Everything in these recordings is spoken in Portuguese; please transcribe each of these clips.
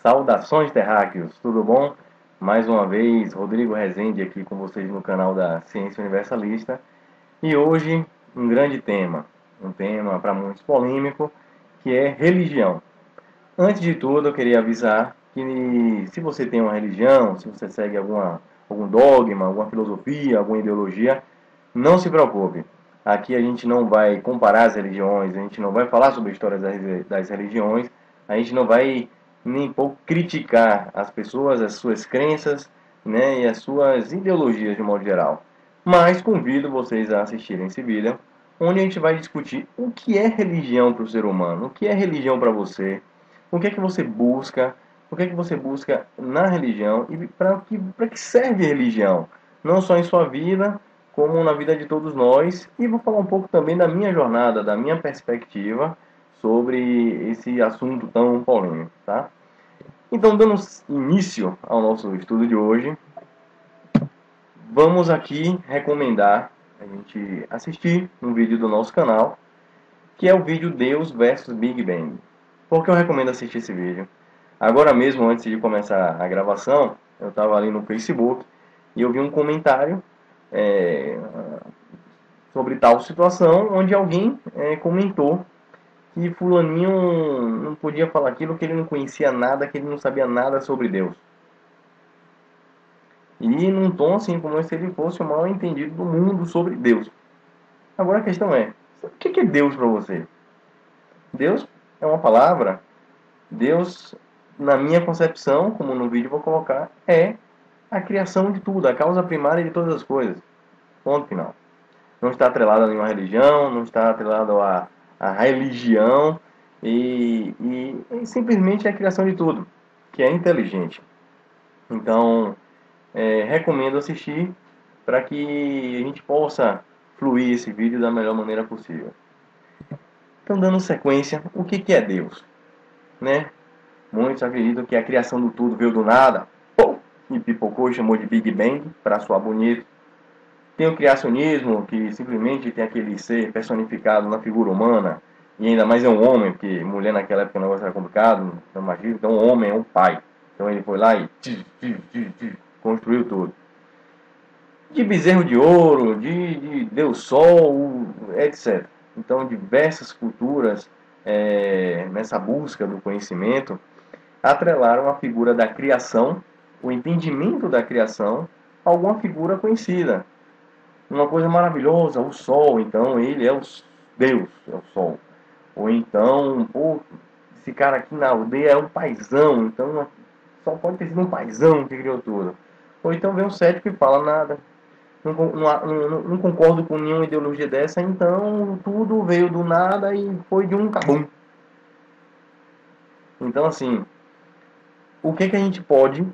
Saudações terráqueos, tudo bom? Mais uma vez, Rodrigo Rezende aqui com vocês no canal da Ciência Universalista. E hoje, um tema para muitos polêmico, que é religião. Antes de tudo, eu queria avisar que se você tem uma religião, se você segue algum dogma, alguma filosofia, alguma ideologia, não se preocupe. Aqui a gente não vai comparar as religiões, a gente não vai falar sobre a história das religiões, a gente não vai nem pouco criticar as pessoas, as suas crenças, né, e as suas ideologias de modo geral. Mas convido vocês a assistirem esse vídeo, onde a gente vai discutir o que é religião para o ser humano, o que é religião para você, o que é que você busca, o que é que você busca na religião e para que serve a religião, não só em sua vida, como na vida de todos nós. E vou falar um pouco também da minha jornada, da minha perspectiva sobre esse assunto tão polêmico, tá? Então, dando início ao nosso estudo de hoje, vamos aqui recomendar a gente assistir um vídeo do nosso canal, que é o vídeo Deus versus Big Bang. Por que eu recomendo assistir esse vídeo? Agora mesmo, antes de começar a gravação, eu estava ali no Facebook e eu vi um comentário é, sobre tal situação, onde alguém comentou que fulaninho não podia falar aquilo, que ele não conhecia nada, que ele não sabia nada sobre Deus. E num tom assim, como se ele fosse o maior entendido do mundo sobre Deus. Agora a questão é, o que é Deus para você? Deus é uma palavra. Deus, na minha concepção, como no vídeo vou colocar, é a criação de tudo, a causa primária de todas as coisas. Ponto final. Não está atrelado a nenhuma religião, não está atrelado a religião, e simplesmente é a criação de tudo, que é inteligente. Então, recomendo assistir para que a gente possa fluir esse vídeo da melhor maneira possível. Então, dando sequência, o que é Deus? Né? Muitos acreditam que a criação do tudo veio do nada, pô, e pipocou e chamou de Big Bang, para soar bonito. Tem o criacionismo, que simplesmente tem aquele ser personificado na figura humana, e ainda mais é um homem, porque mulher naquela época o negócio era complicado, não imagina, então o homem é um pai. Então ele foi lá e construiu tudo. De bezerro de ouro, de Deus Sol, etc. Então diversas culturas, nessa busca do conhecimento, atrelaram a figura da criação, o entendimento da criação, a alguma figura conhecida. Uma coisa maravilhosa, o Sol, então ele é o Deus, é o Sol. Ou então, pô, esse cara aqui na aldeia é um paizão, então só pode ter sido um paizão que criou tudo. Ou então vem um cético e fala nada, não concordo com nenhuma ideologia dessa, então tudo veio do nada e foi de um cabum. Então assim, o que a gente pode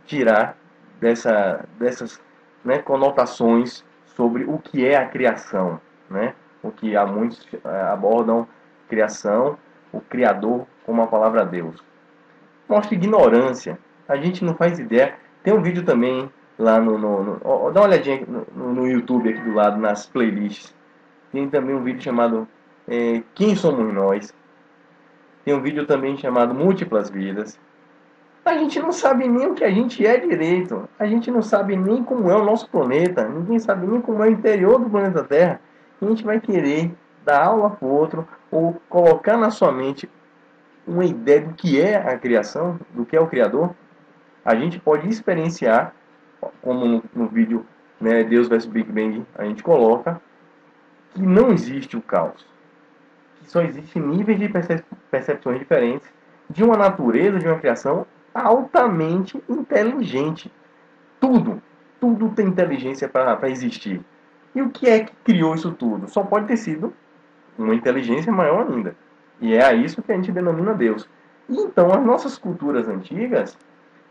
tirar dessas, né, conotações sobre o que é a criação, né? O que há muitos abordam criação, o Criador como a palavra Deus. Mostra ignorância. A gente não faz ideia. Tem um vídeo também lá dá uma olhadinha no YouTube aqui do lado, nas playlists. Tem também um vídeo chamado Quem Somos Nós. Tem um vídeo também chamado Múltiplas Vidas. A gente não sabe nem o que a gente é direito. A gente não sabe nem como é o nosso planeta. Ninguém sabe nem como é o interior do planeta Terra. E a gente vai querer dar aula para o outro ou colocar na sua mente uma ideia do que é a criação, do que é o Criador. A gente pode experienciar, como no vídeo, né, Deus vs Big Bang, a gente coloca, que não existe o caos. Que só existem níveis de percepções diferentes de uma natureza, de uma criação altamente inteligente. Tudo tem inteligência para existir. E o que é que criou isso tudo? Só pode ter sido uma inteligência maior ainda. E é a isso que a gente denomina Deus. E então, as nossas culturas antigas,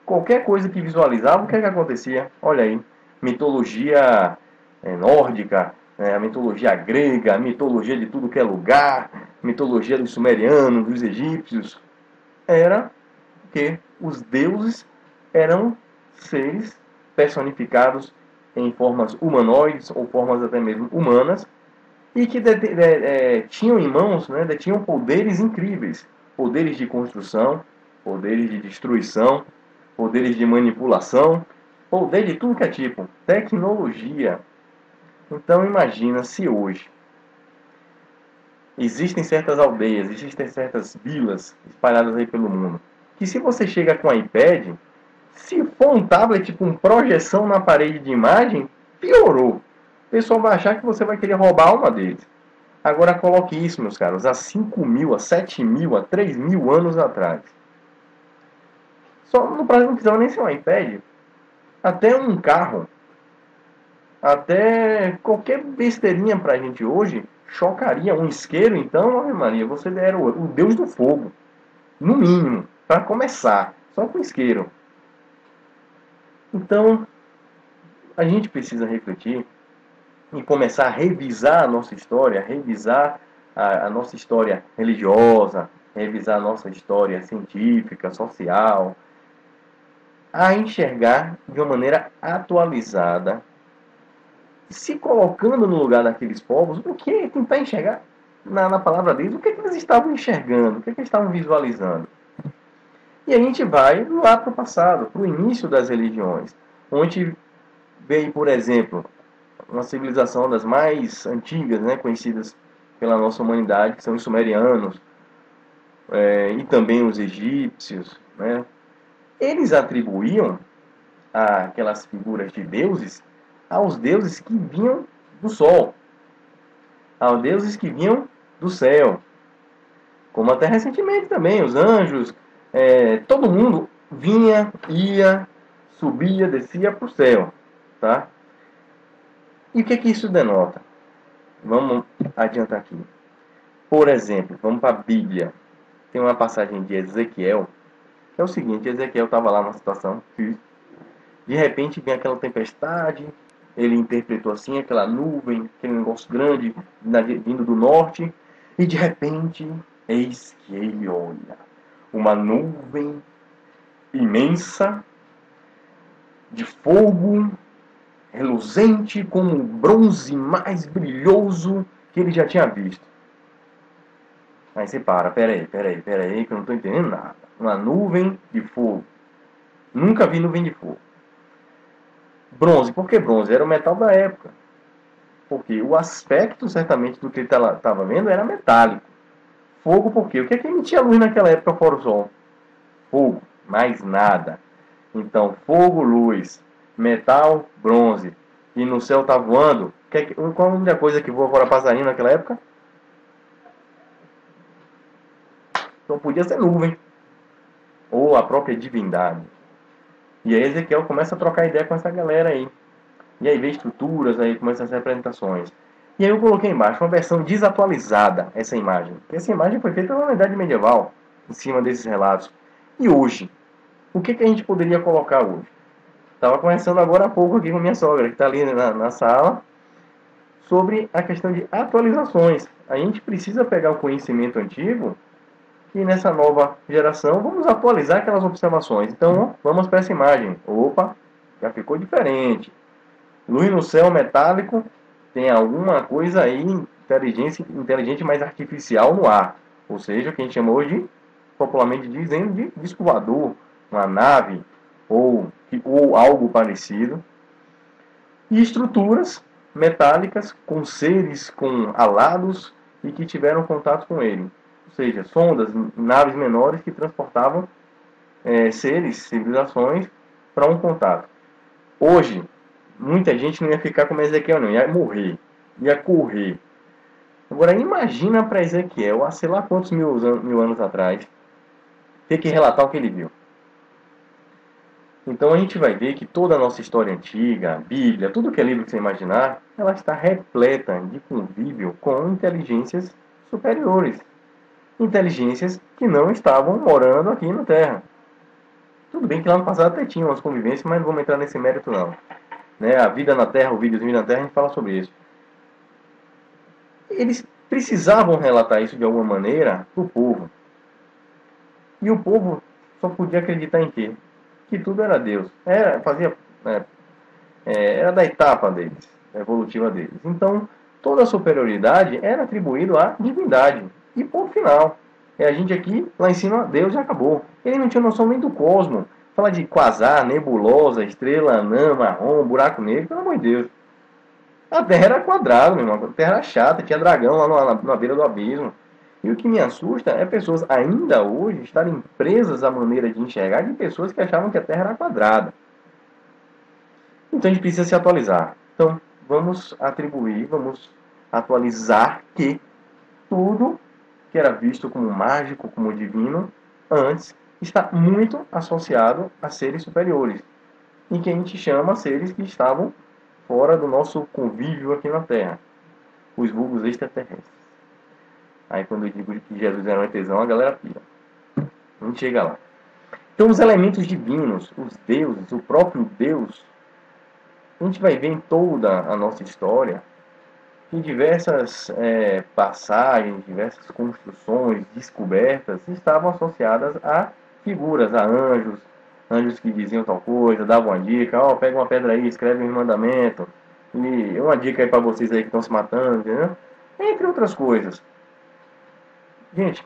qualquer coisa que visualizava, o que é que acontecia? Olha aí, mitologia nórdica, a mitologia grega, a mitologia de tudo que é lugar, mitologia dos sumerianos, dos egípcios, era que os deuses eram seres personificados em formas humanoides ou formas até mesmo humanas e que tinham em mãos, né, tinham poderes incríveis, poderes de construção, poderes de destruição, poderes de manipulação, poder de tudo que é tipo, tecnologia. Então imagina se hoje existem certas aldeias, existem certas vilas espalhadas aí pelo mundo, que se você chega com um iPad, se for um tablet com projeção na parede de imagem, piorou. O pessoal vai achar que você vai querer roubar uma deles. Agora coloque isso, meus caros, há 5.000, há 7.000, há 3.000 anos atrás. Só no Brasil não precisava nem ser um iPad. Até um carro, até qualquer besteirinha pra gente hoje, chocaria. Um isqueiro, então, Ave Maria, você era o deus do fogo. No mínimo, para começar, só com isqueiro. Então, a gente precisa refletir e começar a revisar a nossa história, revisar a nossa história religiosa, revisar a nossa história científica, social, a enxergar de uma maneira atualizada, se colocando no lugar daqueles povos, o que tentar enxergar na palavra deles, o que eles estavam enxergando, o que eles estavam visualizando. E a gente vai lá para o passado, para o início das religiões, onde veio, por exemplo, uma civilização das mais antigas, né, conhecidas pela nossa humanidade, que são os sumerianos, e também os egípcios, né? Eles atribuíam aquelas figuras de deuses aos deuses que vinham do sol, aos deuses que vinham do céu. Como até recentemente também, os anjos, todo mundo vinha, ia, subia, descia para o céu. Tá? E o que isso denota? Vamos adiantar aqui. Por exemplo, vamos para a Bíblia. Tem uma passagem de Ezequiel, que é o seguinte: Ezequiel estava lá numa situação que de repente vem aquela tempestade, ele interpretou assim, aquela nuvem, aquele negócio grande vindo do norte, e de repente, eis que ele olha, uma nuvem imensa, de fogo, reluzente, como o bronze mais brilhoso que ele já tinha visto. Aí você para, peraí, que eu não estou entendendo nada. Uma nuvem de fogo. Nunca vi nuvem de fogo. Bronze, por que bronze? Era o metal da época. Porque o aspecto, certamente, do que ele estava vendo era metálico. Fogo, por quê? O que é que emitia luz naquela época fora o sol? Fogo, mais nada. Então, fogo, luz, metal, bronze. E no céu está voando. Qual a única coisa que voa fora passarinho naquela época? Então podia ser nuvem. Ou a própria divindade. E aí Ezequiel começa a trocar ideia com essa galera aí. E aí vê estruturas, aí começa as representações. E aí eu coloquei embaixo uma versão desatualizada, essa imagem. Essa imagem foi feita na idade medieval, em cima desses relatos. E hoje? O que a gente poderia colocar hoje? Estava conversando agora há pouco aqui com minha sogra, que está ali na sala, sobre a questão de atualizações. A gente precisa pegar o conhecimento antigo e nessa nova geração vamos atualizar aquelas observações. Então, vamos para essa imagem. Opa, já ficou diferente. Luz no céu metálico, tem alguma coisa aí inteligente, mais artificial no ar. Ou seja, o que a gente chama hoje, popularmente dizendo, de disco voador, uma nave ou algo parecido. E estruturas metálicas com seres com alados e que tiveram contato com ele. Ou seja, sondas, naves menores que transportavam seres, civilizações para um contato. Hoje, muita gente não ia ficar como Ezequiel, não, ia morrer, ia correr. Agora, imagina para Ezequiel, há sei lá quantos mil anos atrás, ter que relatar o que ele viu. Então a gente vai ver que toda a nossa história antiga, a Bíblia, tudo que é livro que você imaginar, ela está repleta de convívio com inteligências superiores. Inteligências que não estavam morando aqui na Terra. Tudo bem que lá no passado até tinha umas convivências, mas não vamos entrar nesse mérito não. Né? A vida na Terra, o videozinho na Terra, a gente fala sobre isso. Eles precisavam relatar isso de alguma maneira para o povo. E o povo só podia acreditar em quê? Que tudo era Deus. Era da etapa deles, evolutiva deles. Então, toda a superioridade era atribuída à divindade. E ponto final. É a gente aqui, lá em cima, Deus já acabou. Ele não tinha noção nem do cosmo. Fala de quasar, nebulosa, estrela anã, marrom, buraco negro, pelo amor de Deus. A Terra era quadrada, meu irmão. A Terra era chata, tinha dragão lá na beira do abismo. E o que me assusta é pessoas ainda hoje estarem presas à maneira de enxergar de pessoas que achavam que a Terra era quadrada. Então a gente precisa se atualizar. Então vamos atribuir, vamos atualizar que tudo que era visto como mágico, como divino, antes está muito associado a seres superiores, e que a gente chama seres que estavam fora do nosso convívio aqui na Terra, os vulgos extraterrestres. Aí quando eu digo que Jesus era um ETzão, a galera pira. A gente chega lá. Então os elementos divinos, os deuses, o próprio Deus, a gente vai ver em toda a nossa história, em diversas passagens, diversas construções, descobertas, estavam associadas a figuras, a anjos, anjos que diziam tal coisa, davam uma dica, ó, pega uma pedra aí, escreve um mandamento, e uma dica aí para vocês aí que estão se matando, entendeu? Entre outras coisas. Gente,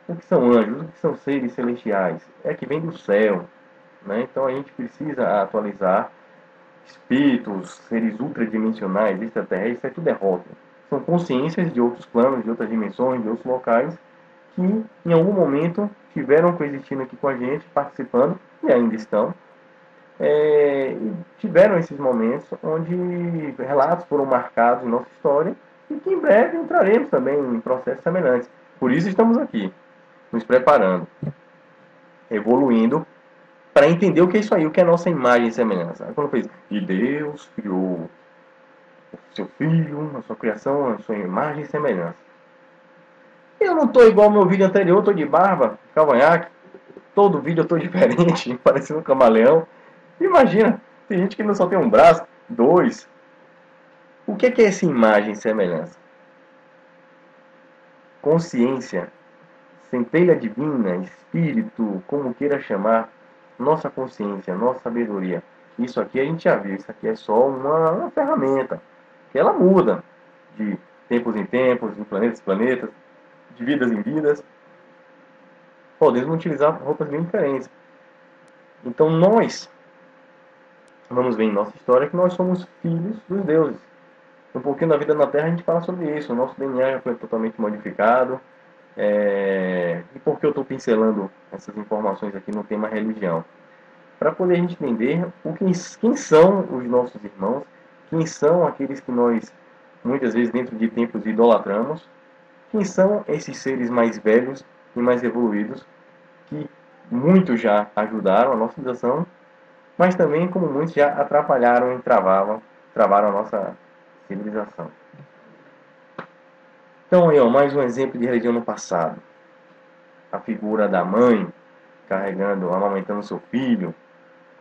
o que são anjos? O que são seres celestiais? É que vem do céu, né? Então a gente precisa atualizar espíritos, seres ultradimensionais, extraterrestres, isso tudo é rótulo. São consciências de outros planos, de outras dimensões, de outros locais, que em algum momento tiveram coexistindo aqui com a gente, participando, e ainda estão. E tiveram esses momentos onde relatos foram marcados em nossa história e que em breve entraremos também em processos semelhantes. Por isso estamos aqui, nos preparando, evoluindo para entender o que é isso aí, o que é nossa imagem e semelhança. Aí quando fez, e Deus criou o seu filho, a sua criação, a sua imagem e semelhança. Eu não estou igual ao meu vídeo anterior, estou de barba, cavanhaque, todo vídeo eu estou diferente, parecendo um camaleão. Imagina, tem gente que não só tem um braço, dois. O que é essa imagem e semelhança? Consciência, centelha divina, espírito, como queira chamar, nossa consciência, nossa sabedoria. Isso aqui a gente já viu, isso aqui é só uma ferramenta, que ela muda de tempos em tempos, de planetas em planetas, de vidas em vidas. Podemos utilizar roupas bem diferentes. Então nós, vamos ver em nossa história que nós somos filhos dos deuses. Um pouquinho da vida na Terra a gente fala sobre isso, o nosso DNA já foi totalmente modificado. E por que eu estou pincelando essas informações aqui no tema religião? Para poder a gente entender quem são os nossos irmãos, quem são aqueles que nós, muitas vezes dentro de templos, idolatramos, quem são esses seres mais velhos e mais evoluídos, que muitos já ajudaram a nossa civilização, mas também como muitos já atrapalharam e travaram a nossa civilização. Então aí, ó, mais um exemplo de religião no passado. A figura da mãe carregando, amamentando seu filho,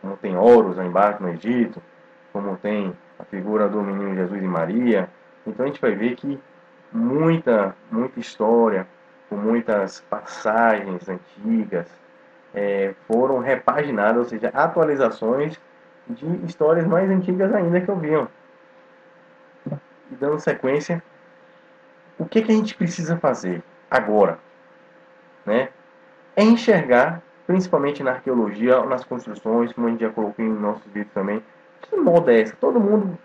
como tem Horus lá embaixo no Egito, como tem a figura do menino Jesus e Maria. Então a gente vai ver que muita história, com muitas passagens antigas, foram repaginadas, ou seja, atualizações de histórias mais antigas ainda que ouviam. E dando sequência, o que a gente precisa fazer agora? Né? É enxergar, principalmente na arqueologia, nas construções, como a gente já colocou em nossos vídeos também, que moda é essa? Todo mundo,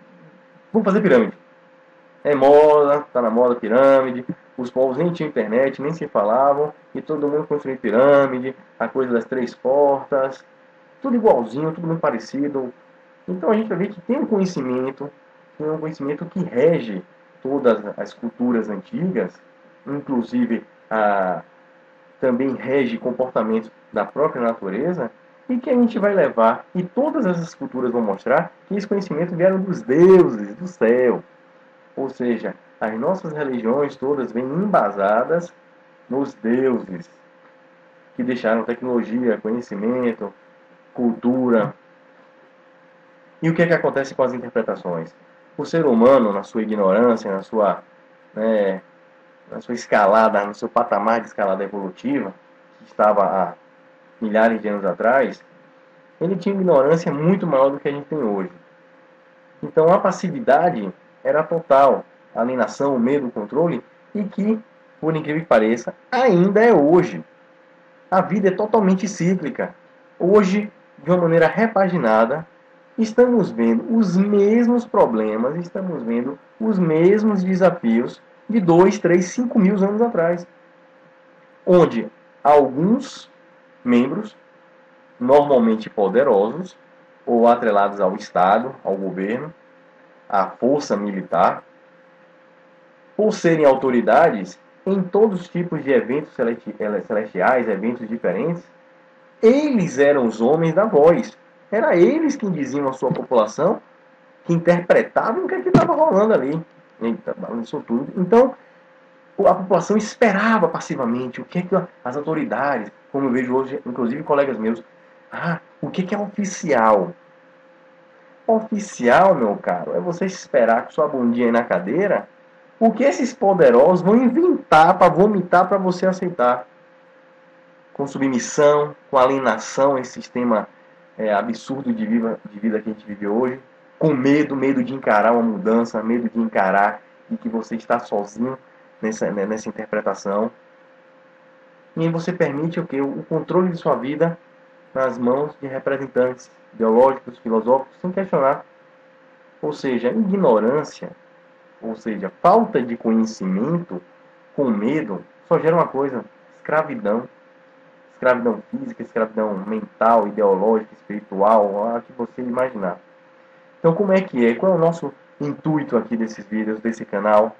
vamos fazer pirâmide. É moda, tá na moda pirâmide, os povos nem tinham internet, nem se falavam, e todo mundo construindo pirâmide, a coisa das 3 portas, tudo igualzinho, tudo muito parecido. Então a gente vai ver que tem um conhecimento que rege todas as culturas antigas, inclusive também rege comportamentos da própria natureza, e que a gente vai levar, e todas essas culturas vão mostrar que esse conhecimento vieram dos deuses, do céu. Ou seja, as nossas religiões todas vêm embasadas nos deuses, que deixaram tecnologia, conhecimento, cultura. E o que acontece com as interpretações? O ser humano, na sua ignorância, na sua escalada, no seu patamar de escalada evolutiva, que estava há milhares de anos atrás, ele tinha ignorância muito maior do que a gente tem hoje. Então a passividade era total, a alienação, o medo, o controle, e que por incrível que pareça, ainda é hoje. A vida é totalmente cíclica. Hoje, de uma maneira repaginada, estamos vendo os mesmos problemas, estamos vendo os mesmos desafios de 2, 3, 5 mil anos atrás, onde alguns membros, normalmente poderosos, ou atrelados ao Estado, ao governo, à força militar, por serem autoridades em todos os tipos de eventos celestiais, eventos diferentes, eles eram os homens da voz. Era eles quem diziam à sua população, que interpretavam o que estava rolando ali. Isso tudo. Então, a população esperava passivamente o que é que as autoridades, como eu vejo hoje, inclusive colegas meus, o que é oficial? Oficial, meu caro, é você esperar com sua bundinha aí na cadeira o que esses poderosos vão inventar para vomitar para você aceitar. Com submissão, com alienação, esse sistema absurdo de vida que a gente vive hoje, com medo de encarar uma mudança, medo de encarar de que você está sozinho nessa interpretação. E você permite o quê? O controle de sua vida nas mãos de representantes ideológicos, filosóficos, sem questionar. Ou seja, ignorância, ou seja, falta de conhecimento com medo, só gera uma coisa: escravidão. Escravidão física, escravidão mental, ideológica, espiritual, a que você imaginar. Então, como é que é? Qual é o nosso intuito aqui desses vídeos, desse canal?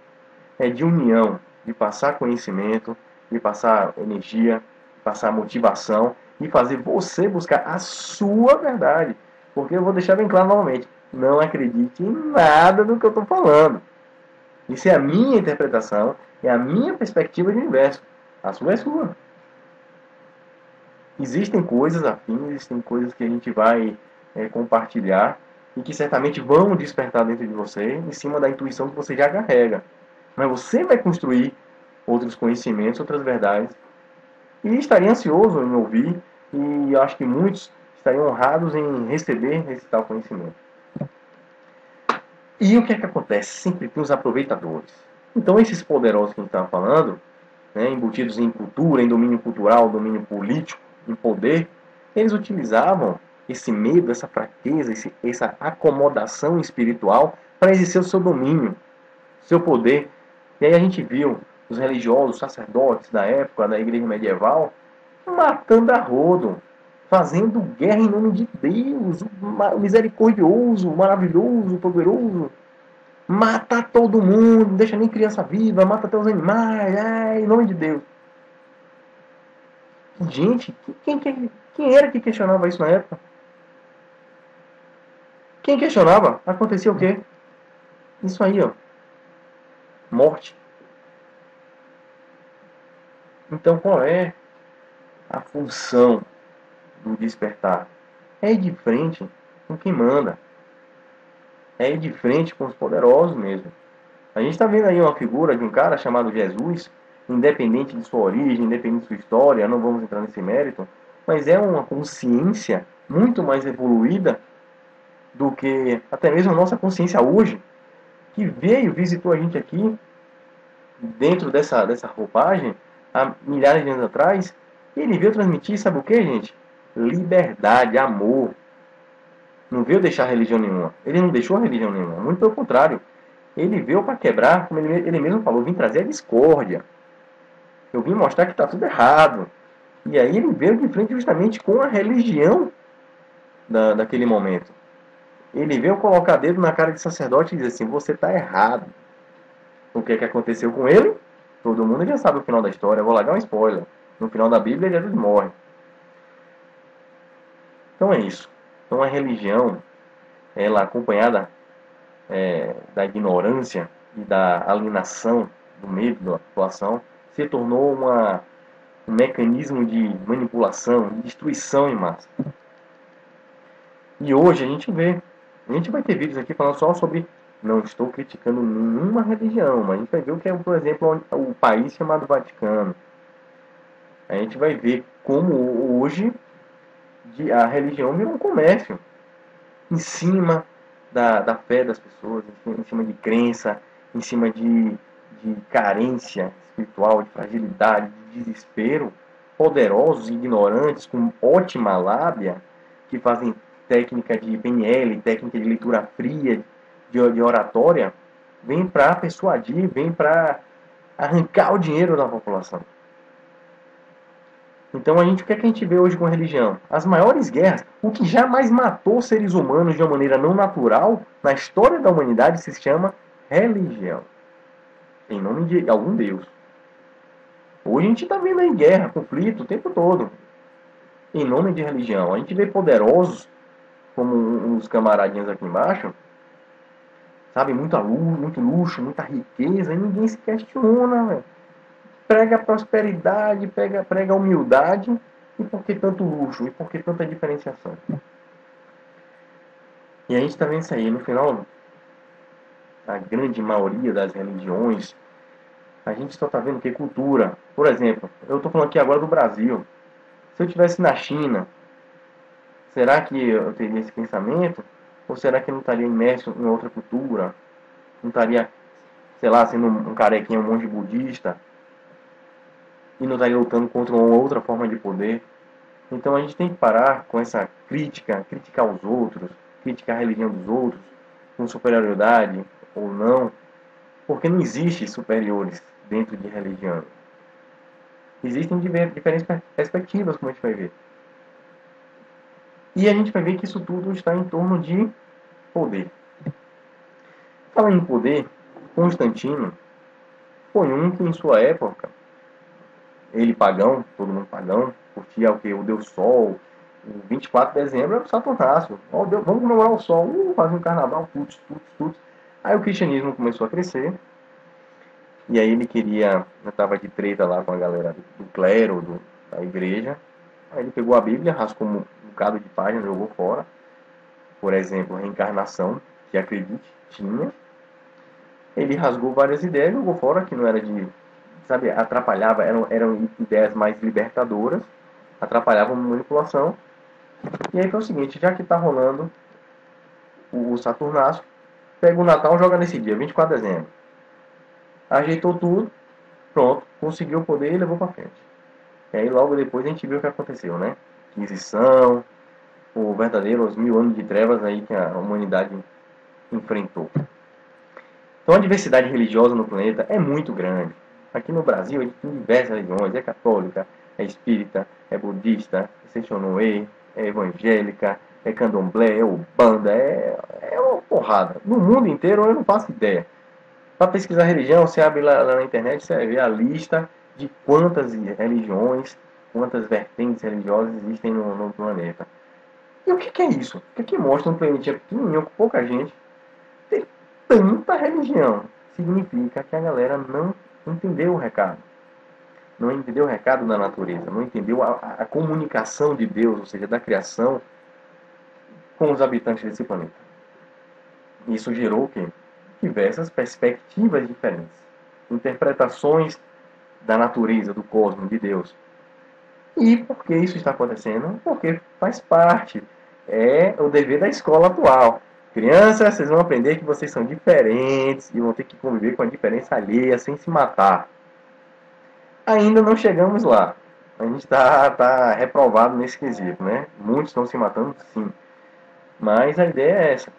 É de união, de passar conhecimento, de passar energia, de passar motivação e fazer você buscar a sua verdade. Porque eu vou deixar bem claro novamente, não acredite em nada do que eu estou falando. Isso é a minha interpretação, é a minha perspectiva de universo. A sua é sua. Existem coisas afins, existem coisas que a gente vai compartilhar e que certamente vão despertar dentro de você em cima da intuição que você já carrega. Mas você vai construir outros conhecimentos, outras verdades. E estaria ansioso em ouvir, e eu acho que muitos estariam honrados em receber esse tal conhecimento. E o que é que acontece? Sempre tem os aproveitadores. Então esses poderosos que a gente estava falando, embutidos em cultura, em domínio cultural, domínio político, em poder, eles utilizavam esse medo, essa fraqueza, essa acomodação espiritual para exercer o seu domínio, seu poder. E aí a gente viu os religiosos, os sacerdotes da época da igreja medieval, matando a rodo, fazendo guerra em nome de Deus, o misericordioso, maravilhoso, poderoso. Mata todo mundo, não deixa nem criança viva, mata até os animais, em nome de Deus. Gente, quem era que questionava isso na época? Quem questionava? Acontecia o quê? Isso aí, ó. Morte. Então qual é a função do despertar? É ir de frente com quem manda. É ir de frente com os poderosos mesmo. A gente está vendo aí uma figura de um cara chamado Jesus, independente de sua origem, independente de sua história, não vamos entrar nesse mérito, mas é uma consciência muito mais evoluída do que até mesmo a nossa consciência hoje, que veio, visitou a gente aqui, dentro dessa roupagem, há milhares de anos atrás, e ele veio transmitir, sabe o que, gente? Liberdade, amor. Não veio deixar religião nenhuma. Ele não deixou religião nenhuma, muito pelo contrário. Ele veio para quebrar, como ele mesmo falou, vim trazer a discórdia. Eu vim mostrar que está tudo errado. E aí ele veio de frente justamente com a religião daquele momento. Ele veio colocar dedo na cara de sacerdote e dizer assim, você está errado. O que é que aconteceu com ele? Todo mundo já sabe o final da história. Eu vou largar um spoiler. No final da Bíblia, Jesus morre. Então é isso. Então a religião, ela acompanhada da ignorância e da alienação do medo da população, se tornou um mecanismo de manipulação, de destruição em massa. E hoje a gente vai ter vídeos aqui falando só sobre, não estou criticando nenhuma religião, mas a gente vai ver o que é, por exemplo, o país chamado Vaticano. A gente vai ver como hoje a religião virou um comércio em cima da fé das pessoas, em cima de crença, em cima de carência espiritual, de fragilidade, de desespero, poderosos, ignorantes, com ótima lábia, que fazem técnica de PNL, técnica de leitura fria, de oratória, vem para persuadir, vem para arrancar o dinheiro da população. Então o que é que a gente vê hoje com a religião? As maiores guerras, o que jamais matou seres humanos de uma maneira não natural, na história da humanidade, se chama religião. Em nome de algum Deus. Hoje a gente está vendo aí guerra, conflito o tempo todo. Em nome de religião. A gente vê poderosos, como uns camaradinhos aqui embaixo, sabe, muito luxo, muita riqueza, e ninguém se questiona, velho. Prega prosperidade, prega humildade, e por que tanto luxo? E por que tanta diferenciação? E a gente está vendo isso aí, no final, a grande maioria das religiões, a gente só está vendo que cultura. Por exemplo, eu estou falando aqui agora do Brasil. Se eu estivesse na China, será que eu teria esse pensamento? Ou será que eu não estaria imerso em outra cultura? Não estaria, sei lá, sendo um carequinha, um monge budista? E não estaria lutando contra uma outra forma de poder? Então a gente tem que parar com essa criticar os outros, criticar a religião dos outros, com superioridade ou não, porque não existe superiores dentro de religião. Existem diferentes perspectivas, como a gente vai ver. E a gente vai ver que isso tudo está em torno de poder. Falando em poder, Constantino foi um que em sua época, ele pagão, todo mundo pagão, curtia o que? O Deus Sol. O 24 de dezembro era o Saturnácio. Oh, Deus, vamos comemorar o Sol, fazer um carnaval, tudo. Aí o cristianismo começou a crescer. E aí ele queria, eu estava de treta lá com a galera do clero, da igreja. Aí ele pegou a Bíblia, rascou um bocado de página, jogou fora. Por exemplo, reencarnação, que acredite, tinha. Ele rasgou várias ideias, jogou fora, que não era de, sabe, atrapalhava, eram ideias mais libertadoras, atrapalhavam a manipulação. E aí foi o seguinte, já que está rolando o Saturnácio, pega o Natal e joga nesse dia, 24 de dezembro. Ajeitou tudo, pronto, conseguiu o poder e levou para frente. E aí logo depois a gente viu o que aconteceu, né? Inquisição, o verdadeiro, os 1000 anos de trevas aí que a humanidade enfrentou. Então a diversidade religiosa no planeta é muito grande. Aqui no Brasil a gente tem diversas religiões, é católica, é espírita, é budista, é Sechonoe, é evangélica, é candomblé, é umbanda, é uma porrada. No mundo inteiro eu não faço ideia. Para pesquisar religião, você abre lá na internet, você vai ver a lista de quantas religiões, quantas vertentes religiosas existem no planeta. E o que é isso? O que mostra um planetinha pequenininho com pouca gente ter tanta religião? Significa que a galera não entendeu o recado. Não entendeu o recado da natureza, não entendeu a comunicação de Deus, ou seja, da criação, com os habitantes desse planeta. Isso gerou o quê? Diversas perspectivas diferentes, interpretações da natureza, do cosmos, de Deus. E por que isso está acontecendo? Porque faz parte, é o dever da escola atual. Crianças, vocês vão aprender que vocês são diferentes e vão ter que conviver com a diferença alheia sem se matar. Ainda não chegamos lá. A gente está reprovado nesse quesito, né? Muitos estão se matando, sim. Mas a ideia é essa.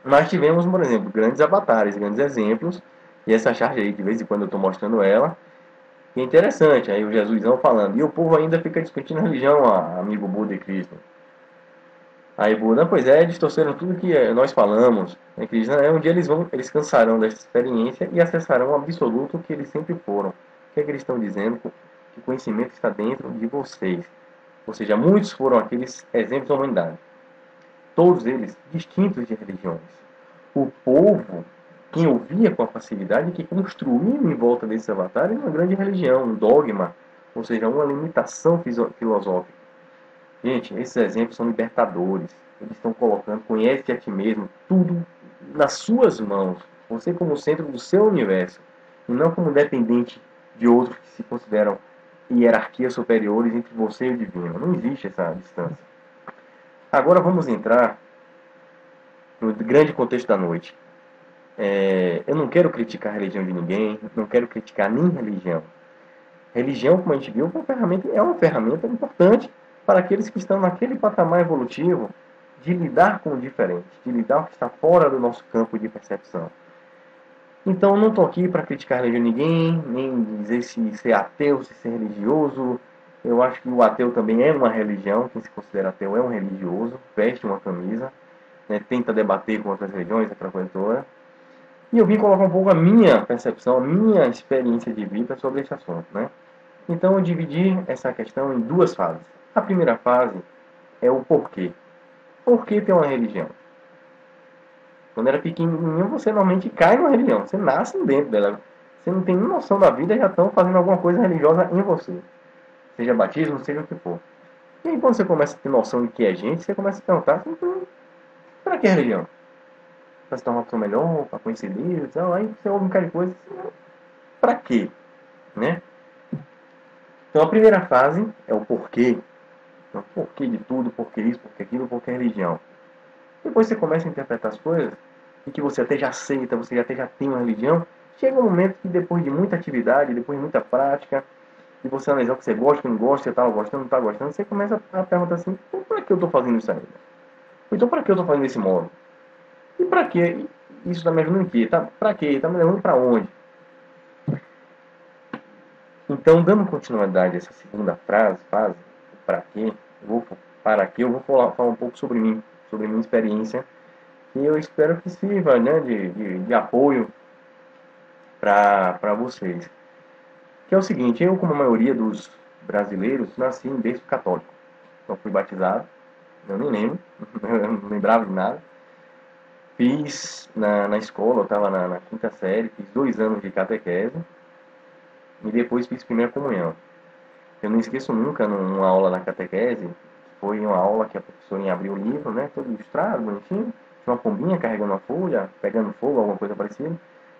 Nós tivemos, por exemplo, grandes avatares, grandes exemplos. E essa charge aí, de vez em quando eu estou mostrando ela. Que é interessante. Aí o Jesusão falando. E o povo ainda fica discutindo religião, amigo Buda e Cristo. Aí Buda, pois é, distorceram tudo que nós falamos. Um dia eles cansarão dessa experiência e acessarão o absoluto que eles sempre foram. O que é que eles estão dizendo? Que o conhecimento está dentro de vocês. Ou seja, muitos foram aqueles exemplos da humanidade. Todos eles distintos de religiões. O povo, quem ouvia com a facilidade, que construiu em volta desses avatares uma grande religião, um dogma, ou seja, uma limitação filosófica. Gente, esses exemplos são libertadores. Eles estão colocando, conhece a ti mesmo, tudo nas suas mãos. Você como centro do seu universo. E não como dependente de outros que se consideram hierarquias superiores entre você e o divino. Não existe essa distância. Agora vamos entrar no grande contexto da noite. Eu não quero criticar a religião de ninguém, não quero criticar nem religião. Religião, como a gente viu, é uma ferramenta importante para aqueles que estão naquele patamar evolutivo de lidar com o diferente, de lidar com o que está fora do nosso campo de percepção. Então, eu não estou aqui para criticar a religião de ninguém, nem dizer se ser ateu, se ser religioso. Eu acho que o ateu também é uma religião, quem se considera ateu é um religioso, veste uma camisa, né, tenta debater com outras religiões, aquela coisa toda. E eu vim colocar um pouco a minha percepção, a minha experiência de vida sobre esse assunto, né? Então eu dividi essa questão em duas fases. A primeira fase é o porquê. Por que ter uma religião? Quando era pequenininho, você normalmente cai numa religião. Você nasce dentro dela. Você não tem noção da vida e já estão fazendo alguma coisa religiosa em você. Seja batismo, seja o que for. E aí quando você começa a ter noção de que é gente, você começa a perguntar, assim, para que religião? Para se tornar uma pessoa melhor, para conhecer Deus, aí você ouve um bocado de coisa. Para quê? Né? Então a primeira fase é o porquê. Então, porquê de tudo, porquê isso, porquê aquilo, porquê religião. Depois você começa a interpretar as coisas, e que você até já aceita, você até já tem uma religião, chega um momento que depois de muita atividade, depois de muita prática, e você analisar o que você gosta, o que não gosta, você está gostando, não está gostando, você começa a perguntar assim, para que eu estou fazendo isso ainda? Então, para que eu estou fazendo desse modo? E para que? Isso está me ajudando em quê? Tá, para quê? Está me levando para onde? Então, dando continuidade a essa segunda fase, para quê? Eu vou falar um pouco sobre mim, sobre minha experiência, e eu espero que sirva, né, de apoio para vocês. Que é o seguinte, eu, como a maioria dos brasileiros, nasci em berço católico. Então fui batizado, eu nem lembro, eu não lembrava de nada. Fiz na escola, eu estava na quinta série, fiz 2 anos de catequese e depois fiz primeira comunhão. Eu não esqueço nunca, numa aula na catequese, foi uma aula que a professora abriu o livro, né, todo ilustrado, bonitinho, tinha uma pombinha carregando uma folha, pegando fogo, alguma coisa parecida.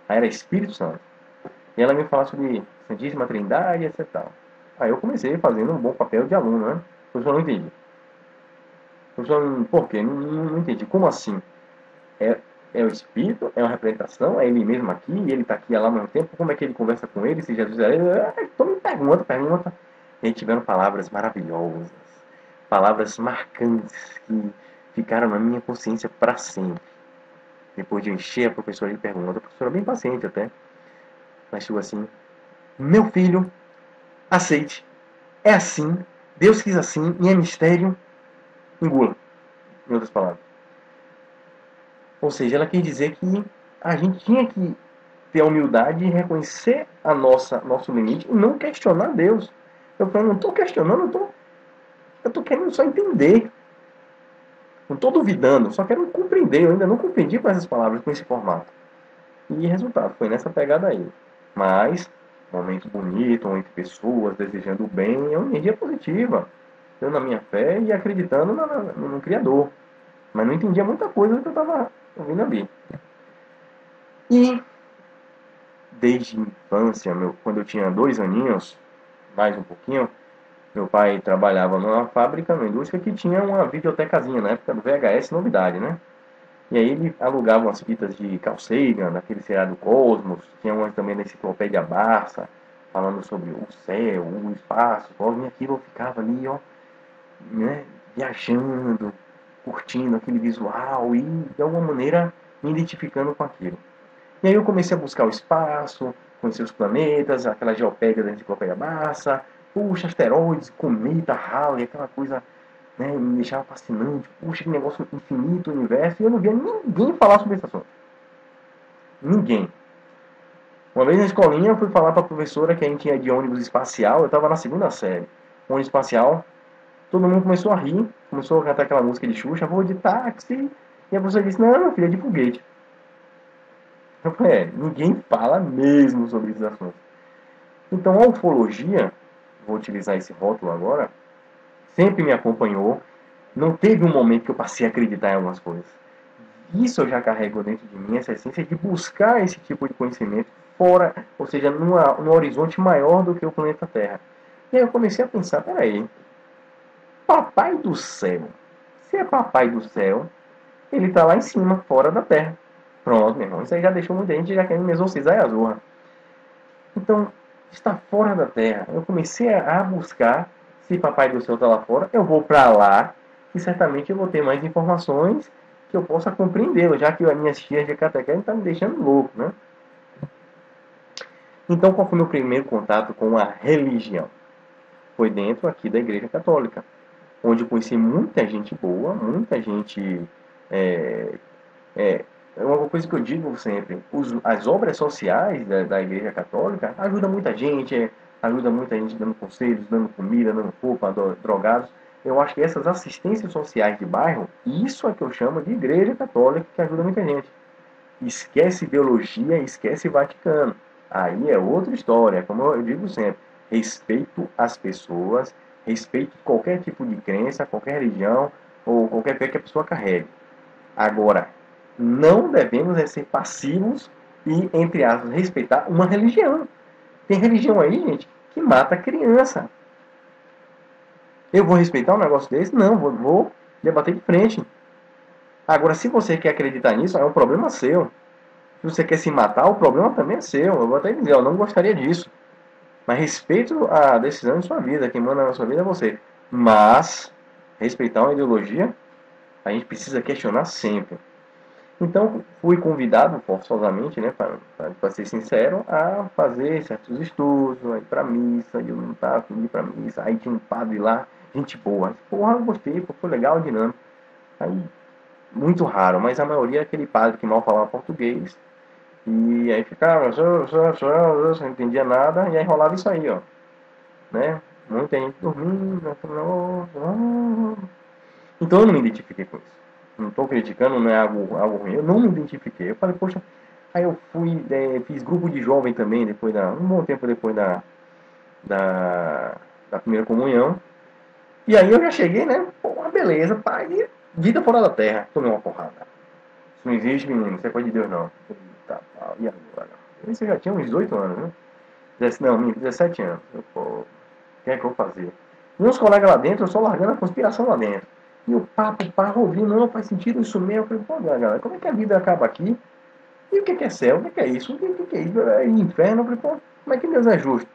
Aí era Espírito Santo. E ela me falava sobre Santíssima Trindade, etc. Aí eu comecei fazendo um bom papel de aluno, né? O professor não entendi. O professor, por quê? Não entendi. Como assim? É o Espírito? É uma representação? É ele mesmo aqui? E ele está aqui lá ao mesmo tempo? Como é que ele conversa com ele? Se Jesus é ele? Então me pergunta. E aí tiveram palavras maravilhosas. Palavras marcantes que ficaram na minha consciência para sempre. Depois de eu encher a professora de perguntas. A professora bem paciente até. Mas chegou assim, meu filho, aceite. É assim, Deus quis assim, e é mistério, engula. Em outras palavras. Ou seja, ela quer dizer que a gente tinha que ter a humildade de reconhecer nosso limite e não questionar Deus. Eu falei, não estou questionando, eu estou querendo só entender. Não estou duvidando, só quero compreender. Eu ainda não compreendi com essas palavras, com esse formato. E resultado, foi nessa pegada aí. Mas, momento bonito, entre pessoas, desejando o bem, é uma energia positiva. Eu na minha fé e acreditando no Criador. Mas não entendia muita coisa do que eu estava ouvindo ali. E, desde a infância, quando eu tinha 2 aninhos, mais um pouquinho, meu pai trabalhava numa fábrica, numa indústria que tinha uma videotecazinha, na época do VHS, novidade, né? E aí ele alugava umas fitas de Carl Sagan, daquele seriado Cosmos, tinha uma também da Enciclopédia Barça, falando sobre o céu, o espaço, e aquilo eu ficava ali, ó, né, viajando, curtindo aquele visual e, de alguma maneira, me identificando com aquilo. E aí eu comecei a buscar o espaço, conhecer os planetas, aquela geopédia da Enciclopédia Barça, puxa, asteroides, cometa, Halley, aquela coisa, né, me deixava fascinante, puxa, que negócio infinito, universo, e eu não via ninguém falar sobre esse assunto. Ninguém. Uma vez na escolinha eu fui falar para a professora que a gente ia de ônibus espacial, eu estava na segunda série. Ônibus espacial, todo mundo começou a rir, começou a cantar aquela música de Xuxa, vou de táxi, e a professora disse, não, meu filho, é de foguete. Eu falei, ninguém fala mesmo sobre esses assuntos. Então a ufologia, vou utilizar esse rótulo agora, sempre me acompanhou, não teve um momento que eu passei a acreditar em algumas coisas. Isso eu já carrego dentro de mim, essa essência de buscar esse tipo de conhecimento fora, ou seja, num horizonte maior do que o planeta Terra. E aí eu comecei a pensar, peraí, Papai do Céu, se é Papai do Céu, ele está lá em cima, fora da Terra. Pronto, meu irmão. Isso aí já deixou muita gente já querendo me exorcizar e a zorra. Então, está fora da terra. Eu comecei a buscar se Papai do Céu está lá fora. Eu vou para lá e certamente eu vou ter mais informações que eu possa compreendê-lo, já que as minhas tias de catequese estão me deixando louco, né? Então, qual foi o meu primeiro contato com a religião? Foi dentro aqui da Igreja Católica, onde eu conheci muita gente boa, muita gente. É, é uma coisa que eu digo sempre: as obras sociais da Igreja Católica ajudam muita gente, ajuda muita gente dando conselhos, dando comida, dando roupa, drogados. Eu acho que essas assistências sociais de bairro, isso é que eu chamo de Igreja Católica, que ajuda muita gente. Esquece ideologia, esquece Vaticano. Aí é outra história, como eu digo sempre. Respeito às pessoas, respeito qualquer tipo de crença, qualquer religião ou qualquer fé que a pessoa carregue. Agora, não devemos ser passivos e, entre aspas, respeitar uma religião. Tem religião aí, gente, que mata criança. Eu vou respeitar um negócio desse? Não, vou debater de frente. Agora, se você quer acreditar nisso, é um problema seu. Se você quer se matar, o problema também é seu. Eu vou até dizer, eu não gostaria disso. Mas respeito a decisão de sua vida. Quem manda na sua vida é você. Mas, respeitar uma ideologia, a gente precisa questionar sempre. Então, fui convidado forçosamente, né, para ser sincero, a fazer certos estudos, a ir para missa, e eu não estava afim de ir para missa. Aí tinha um padre lá, gente boa. Porra, eu gostei, foi legal, dinâmico. Aí, muito raro, mas a maioria é aquele padre que mal falava português. E aí ficava, não entendia nada, e aí rolava isso aí, ó. Né? Muita gente dormindo, então eu não me identifiquei com isso. Não estou criticando, não é algo ruim. Eu não me identifiquei. Eu falei, poxa, aí eu fui, fiz grupo de jovem também, um bom tempo depois da, da primeira comunhão. E aí eu já cheguei, né? Pô, beleza, pai, vida fora da terra. Tomei uma porrada. Isso não existe, menino, isso é coisa de Deus não. Tá, e agora? Isso eu já tinha uns 18 anos, né? Não, 17 anos. Eu, pô, o que é que eu vou fazer? E uns colegas lá dentro, eu só largando a conspiração lá dentro. E o papo, ouvindo, não faz sentido isso mesmo. Eu falei, pô, galera, como é que a vida acaba aqui? E o que é céu? O que é isso? O que é isso? É inferno? Eu falei, pô, como é que Deus é justo?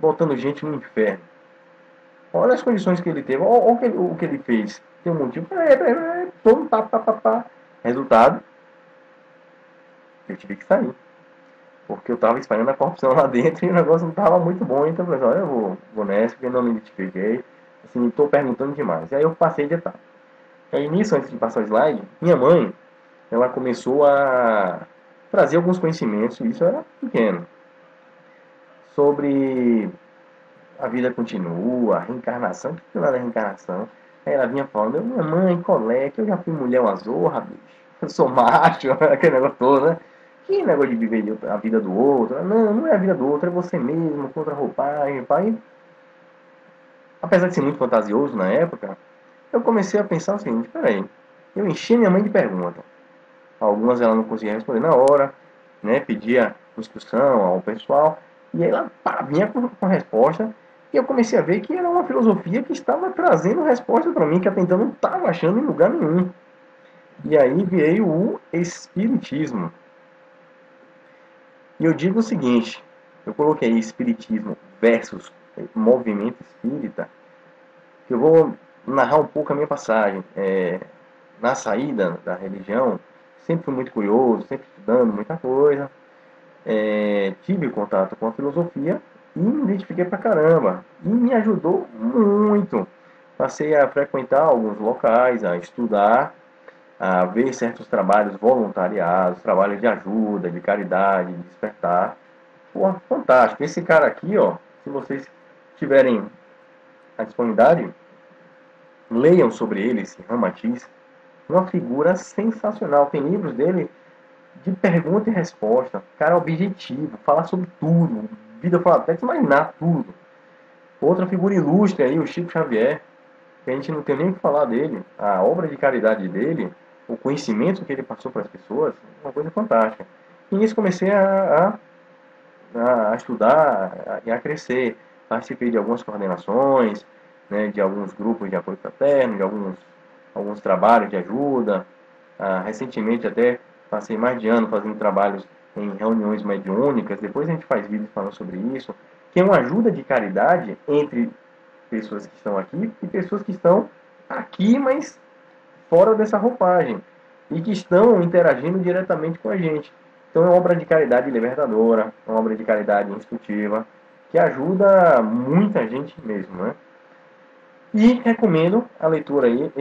Botando gente no inferno. Olha as condições que ele teve, olha o que ele fez. Tem um motivo. Todo pá. Resultado, eu tive que sair. Porque eu estava espalhando a corrupção lá dentro e o negócio não estava muito bom. Então eu falei, olha, eu vou nessa, porque não me identifiquei. Assim, estou perguntando demais. E aí eu passei de etapa. E aí nisso, antes de passar o slide, minha mãe, ela começou a trazer alguns conhecimentos, isso era pequeno, sobre a vida continua, a reencarnação, o que é nada reencarnação. Aí ela vinha falando, minha mãe, colé, que eu já fui mulher uma zorra, bicho. Eu sou macho, aquele negócio todo, né? Que negócio de viver a vida do outro? Não, não é a vida do outro, é você mesmo, com outra roupagem, pai. Apesar de ser muito fantasioso na época, eu comecei a pensar o seguinte, peraí, eu enchi minha mãe de perguntas. Algumas ela não conseguia responder na hora, né? Pedia instrução ao pessoal, e aí ela vinha com a resposta, e eu comecei a ver que era uma filosofia que estava trazendo resposta para mim, que até então não estava achando em lugar nenhum. E aí veio o Espiritismo. E eu digo o seguinte, eu coloquei Espiritismo versus movimento espírita, que eu vou narrar um pouco a minha passagem. Na saída da religião, sempre fui muito curioso, sempre estudando muita coisa. Tive contato com a filosofia e me identifiquei pra caramba. E me ajudou muito. Passei a frequentar alguns locais, a estudar, a ver certos trabalhos voluntariados, trabalhos de ajuda, de caridade, de despertar. Pô, fantástico. Esse cara aqui, ó, se vocês tiverem a disponibilidade, leiam sobre ele, esse Ramatiz. Uma figura sensacional. Tem livros dele de pergunta e resposta. Cara objetivo, falar sobre tudo. Vida fora até imaginar tudo. Outra figura ilustre aí, o Chico Xavier, que a gente não tem nem o que falar dele. A obra de caridade dele, o conhecimento que ele passou para as pessoas, uma coisa fantástica. E nisso comecei a estudar e a crescer. Participei de algumas coordenações, né, de alguns grupos de apoio fraterno, de alguns trabalhos de ajuda. Recentemente até passei mais de ano fazendo trabalhos em reuniões mediúnicas, depois a gente faz vídeos falando sobre isso, que é uma ajuda de caridade entre pessoas que estão aqui e pessoas que estão aqui, mas fora dessa roupagem, e que estão interagindo diretamente com a gente. Então é uma obra de caridade libertadora, uma obra de caridade instrutiva, que ajuda muita gente mesmo, né? E recomendo a leitura aí,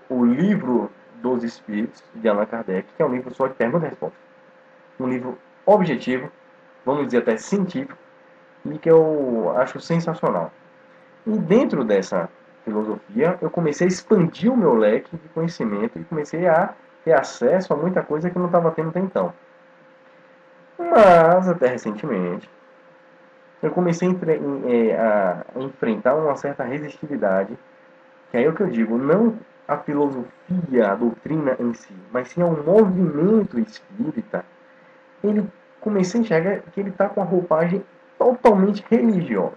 o livro dos Espíritos, de Allan Kardec, que é um livro só de pergunta e resposta. Um livro objetivo, vamos dizer até científico, e que eu acho sensacional. E dentro dessa filosofia, eu comecei a expandir o meu leque de conhecimento e comecei a ter acesso a muita coisa que eu não estava tendo até então. Mas, até recentemente, eu comecei a enfrentar uma certa resistividade, que aí é o que eu digo, não a filosofia, a doutrina em si, mas sim ao movimento espírita. Ele comecei a enxergar que ele está com a roupagem totalmente religiosa.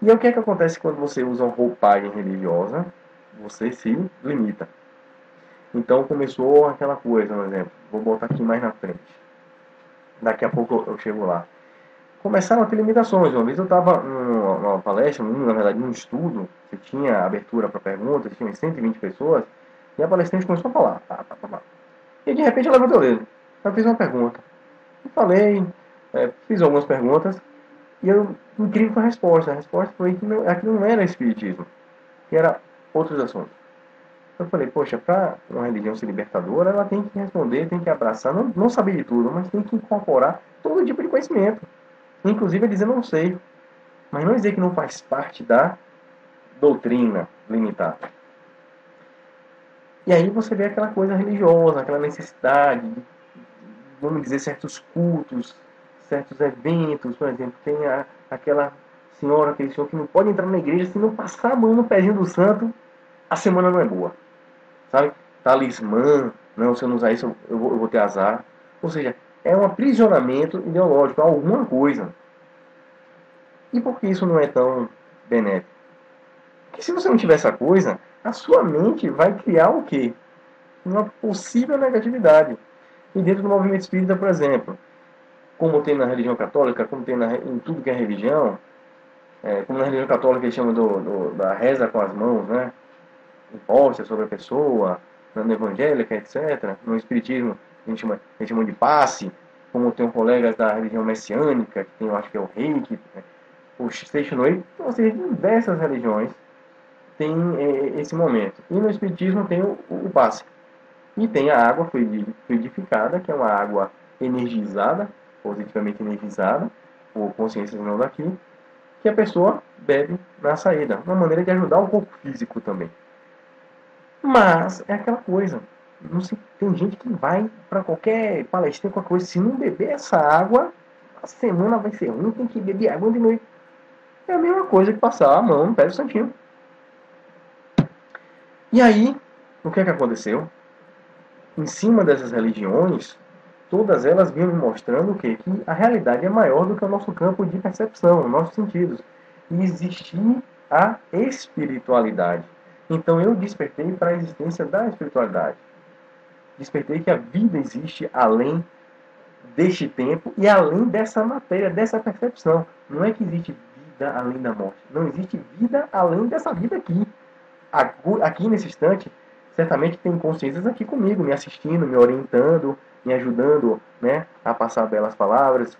E aí, o que é que acontece quando você usa uma roupagem religiosa? Você se limita. Então começou aquela coisa, por exemplo, vou botar aqui mais na frente. Daqui a pouco eu chego lá. Começaram a ter limitações. Uma vez eu estava numa palestra, na verdade num estudo, que tinha abertura para perguntas, tinha 120 pessoas, e a palestrante começou a falar. E de repente ela levantou o dedo. Eu fiz uma pergunta. Eu falei, fiz algumas perguntas, e eu, incrível foi a resposta. A resposta foi que aquilo não era espiritismo, que era outros assuntos. Eu falei, poxa, para uma religião ser libertadora, ela tem que responder, tem que abraçar, não saber de tudo, mas tem que incorporar todo tipo de conhecimento. Inclusive dizer não sei, mas não dizer que não faz parte da doutrina limitada. E aí você vê aquela coisa religiosa, aquela necessidade de, vamos dizer, certos cultos, certos eventos, por exemplo, tem aquela senhora, aquele senhor que não pode entrar na igreja se não passar a mão no pezinho do santo, a semana não é boa. Sabe? Talismã, não, se eu não usar isso eu vou ter azar. Ou seja, é um aprisionamento ideológico a alguma coisa. E por que isso não é tão benéfico? Porque se você não tiver essa coisa, a sua mente vai criar o quê? Uma possível negatividade. E dentro do movimento espírita, por exemplo, como tem na religião católica, como tem em tudo que é religião, como na religião católica eles chamam da reza com as mãos, né? Imposta sobre a pessoa, na evangélica, etc. No espiritismo a gente chama de passe, como tem colegas da religião messiânica, que tem, eu acho que é o reiki, o Seixonoi, ou seja, diversas religiões tem esse momento. E no espiritismo tem o passe. E tem a água fluidificada, que é uma água energizada, positivamente energizada, por consciências não daqui, que a pessoa bebe na saída. Uma maneira de ajudar o corpo físico também. Mas é aquela coisa. Não se, tem gente que vai para qualquer palestra, qualquer coisa, se não beber essa água, a semana vai ser ruim, tem que beber água de noite. É a mesma coisa que passar a mão no pé do santinho. E aí, o que é que aconteceu? Em cima dessas religiões, todas elas vinham me mostrando o quê? Que a realidade é maior do que o nosso campo de percepção, os nossos sentidos. E existia a espiritualidade. Então eu despertei para a existência da espiritualidade. Despertei que a vida existe além deste tempo e além dessa matéria, dessa percepção. Não é que existe vida além da morte. Não existe vida além dessa vida aqui. Aqui nesse instante, certamente tem consciências aqui comigo, me assistindo, me orientando, me ajudando, né, a passar belas palavras.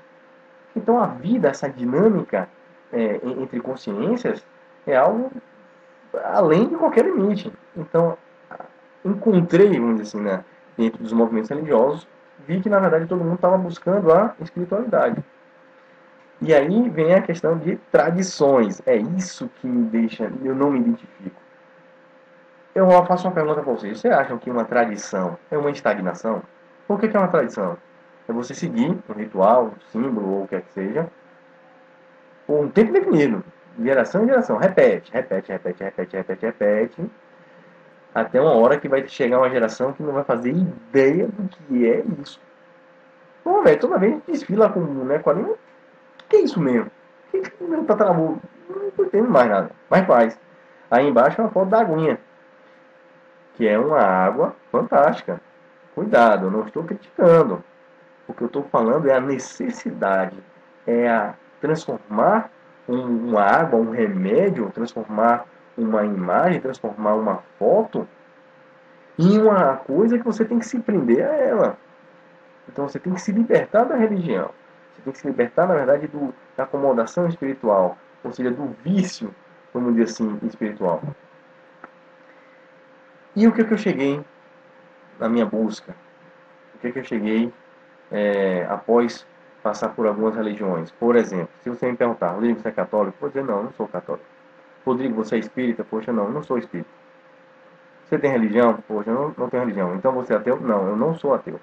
Então a vida, essa dinâmica entre consciências, é algo além de qualquer limite. Então, encontrei, vamos dizer assim, né, dentro dos movimentos religiosos, vi que na verdade todo mundo estava buscando a espiritualidade. E aí vem a questão de tradições. É isso que me deixa, eu não me identifico. Eu faço uma pergunta para vocês. Vocês acham que uma tradição é uma estagnação? Por que é uma tradição? É você seguir um ritual, um símbolo ou o que é que seja, por um tempo definido, de geração em geração. Repete, repete, repete, repete, repete, repete, até uma hora que vai chegar uma geração que não vai fazer ideia do que é isso. Pô, velho, toda vez a gente desfila com um boneco ali, o que é isso mesmo? O que não tá travou? Não tô entendendo mais nada. Mas faz. Aí embaixo é uma foto da aguinha, que é uma água fantástica. Cuidado, eu não estou criticando. O que eu estou falando é a necessidade, é a transformar uma água, um remédio, transformar uma imagem, transformar uma foto em uma coisa que você tem que se prender a ela. Então você tem que se libertar da religião. Você tem que se libertar, na verdade, da acomodação espiritual, ou seja, do vício, vamos dizer assim, espiritual. E o que eu cheguei na minha busca? O que eu cheguei após passar por algumas religiões? Por exemplo, se você me perguntar, Rodrigo, você é católico? Eu vou dizer, não, não sou católico. Rodrigo, você é espírita? Poxa, não, não sou espírita. Você tem religião? Poxa, eu não tenho religião. Então você é ateu? Não, eu não sou ateu.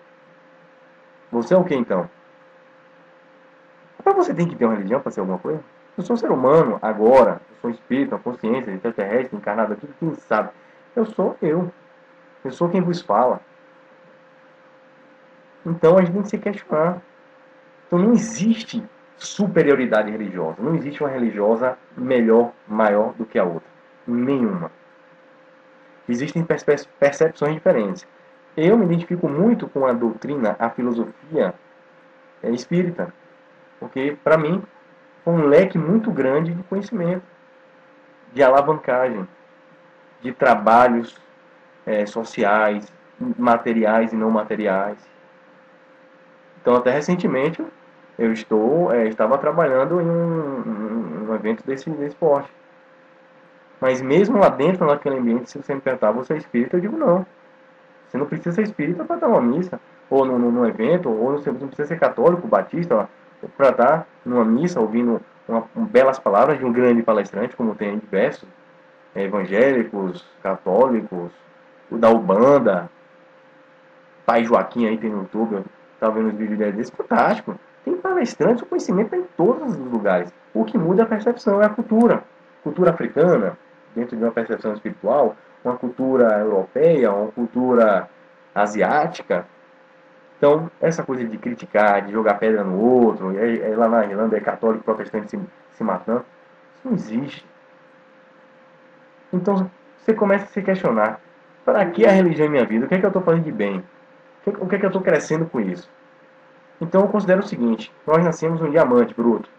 Você é o que então? Mas você tem que ter uma religião para ser alguma coisa? Eu sou um ser humano agora, eu sou espírito, uma consciência, extraterrestre, encarnado aqui, quem sabe? Eu sou eu. Eu sou quem vos fala. Então a gente tem que se questionar. Então não existe superioridade religiosa. Não existe uma religiosa melhor, maior do que a outra. Nenhuma. Existem percepções diferentes. Eu me identifico muito com a doutrina, a filosofia espírita. Porque, para mim, foi um leque muito grande de conhecimento, de alavancagem, de trabalhos sociais, materiais e não materiais. Então, até recentemente, eu estava trabalhando em um evento desse porte. Mas mesmo lá dentro, naquele ambiente, se você me perguntar, você é espírita? Eu digo não. Você não precisa ser espírita para dar uma missa, ou num evento, ou você não precisa ser católico, batista, para estar numa missa, ouvindo belas palavras de um grande palestrante, como tem diversos, evangélicos, católicos, o da Ubanda, Pai Joaquim aí tem no YouTube, eu estava vendo os vídeos dele, fantástico. Tem palestrantes, o conhecimento em todos os lugares. O que muda é a percepção, é a cultura. Cultura africana, dentro de uma percepção espiritual, uma cultura europeia, uma cultura asiática. Então, essa coisa de criticar, de jogar pedra no outro, e lá na Irlanda é católico, protestante se matando, isso não existe. Então, você começa a se questionar, para que a religião em minha vida? O que é que eu estou fazendo de bem? O que é que eu estou crescendo com isso? Então eu considero o seguinte, nós nascemos um diamante bruto.